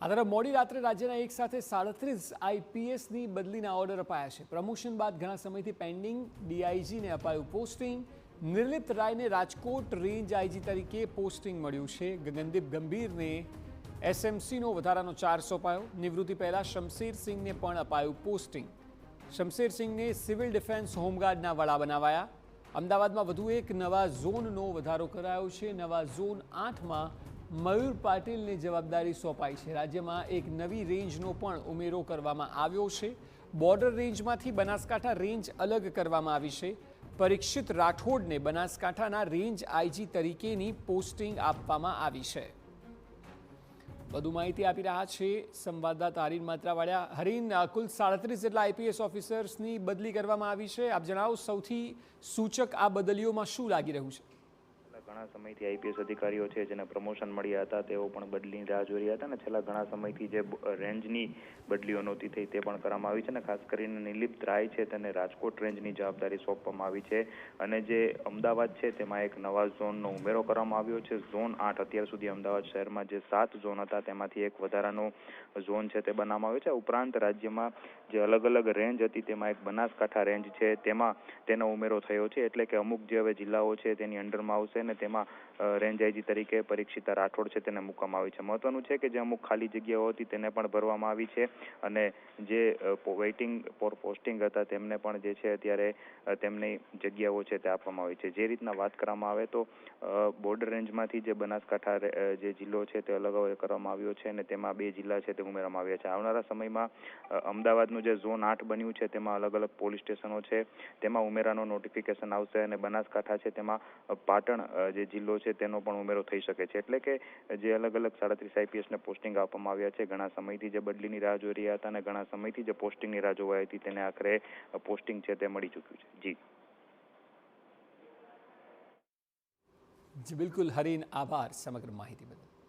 આ તરફ મોડી રાત્રે રાજ્યના એક સાથે 37 આઈપીએસની બદલીના ઓર્ડર અપાયા છે। પ્રમોશન બાદ ઘણા સમયથી પેન્ડિંગ ડીઆઈજીને અપાયું પોસ્ટિંગ। નિર્લિપ્ત રાયને રાજકોટ રેન્જ આઈજી તરીકે પોસ્ટિંગ મળ્યું છે। ગગનદીપ ગંભીરને એસએમસીનો વધારાનો ચાર્જ સોંપાયો। નિવૃત્તિ પહેલા શમશેરસિંહને પણ અપાયું પોસ્ટિંગ। શમશેરસિંહને સિવિલ ડિફેન્સ હોમગાર્ડના વડા બનાવાયા। અમદાવાદમાં વધુ એક નવા ઝોનનો વધારો કરાયો છે। નવા ઝોન 8માં મયુર પાટીલને જવાબદારી સોંપાઈ છે। રાજ્યમાં એક નવી રેન્જનો પણ ઉમેરો કરવામાં આવ્યો છે। બોર્ડર રેન્જમાંથી બનાસકાંઠા રેન્જ અલગ કરવામાં આવી છે। પરીક્ષિત રાઠોડને બનાસકાંઠાના રેન્જ આઈજી તરીકેની પોસ્ટિંગ આપવામાં આવી છે। વધુ માહિતી આપી રહ્યા છે સંવાદદાતા હરીન માત્રાવાળા। હરીન, કુલ 37 જેટલા આઈપીએસ ઓફિસર્સની બદલી કરવામાં આવી છે। આપ જણાવો, સૌથી સૂચક આ બદલીઓમાં શું લાગી રહ્યું છે? ઘણા સમયથી આઈપીએસ અધિકારીઓ છે જેને પ્રમોશન મળ્યા હતા તેઓ પણ બદલીની રાહ જોઈ રહ્યા હતા અને છેલ્લા ઘણા સમયથી જે રેન્જની બદલીઓ નહોતી થઈ તે પણ કરવામાં આવી છે અને ખાસ કરીને નિર્લિપ્ત રાય છે તેને રાજકોટ રેન્જની જવાબદારી સોંપવામાં આવી છે અને જે અમદાવાદ છે તેમાં એક નવા ઝોનનો ઉમેરો કરવામાં આવ્યો છે। ઝોન 8 અત્યાર સુધી અમદાવાદ શહેરમાં જે 7 ઝોન હતા તેમાંથી એક વધારાનો ઝોન છે તે બનાવવામાં આવ્યો છે। ઉપરાંત રાજ્યમાં જે અલગ અલગ રેન્જ હતી તેમાં એક બનાસકાંઠા રેન્જ છે તેમાં તેનો ઉમેરો થયો છે, એટલે કે અમુક જે હવે જિલ્લાઓ છે તેની અંડરમાં આવશે અને તેમાં રેન્જ આઈજી તરીકે પરીક્ષિતા રાઠોડ છે તેને મૂકવામાં આવી છે। મહત્વનું છે કે જે અમુક ખાલી જગ્યાઓ હતી તેને પણ ભરવામાં આવી છે અને જે વેઇટિંગ ફોર પોસ્ટિંગ હતા તેમને પણ જે છે અત્યારે તેમની જગ્યાઓ છે તે આપવામાં આવી છે। જે રીતના વાત કરવામાં આવે તો બોર્ડર રેન્જમાંથી જે બનાસકાંઠા જે જિલ્લો છે તે અલગ કરવામાં આવ્યો છે અને તેમાં 2 જિલ્લા છે તે ઉમેરવામાં આવ્યા છે। આવનારા સમયમાં અમદાવાદનું જે ઝોન 8 બન્યું છે તેમાં અલગ અલગ પોલીસ સ્ટેશનો છે તેમાં ઉમેરાનો નોટિફિકેશન આવશે અને બનાસકાંઠા છે તેમાં પાટણ જે જિલ્લો છે તેનો પણ ઉમેરો થઈ શકે છે। એટલે કે જે અલગ અલગ 37 આઈપીએસને પોસ્ટિંગ આપવામાં આવ્યા છે, ઘણા સમયથી જે બદલીની રાહ જોઈ રહ્યા હતા અને ઘણા સમયથી જે પોસ્ટિંગની રાહ જોવાઈ હતી તેને આખરે પોસ્ટિંગ છે તે મળી ચૂક્યું છે। જી બિલકુલ હરીન, આભાર સમગ્ર માહિતી બદલ।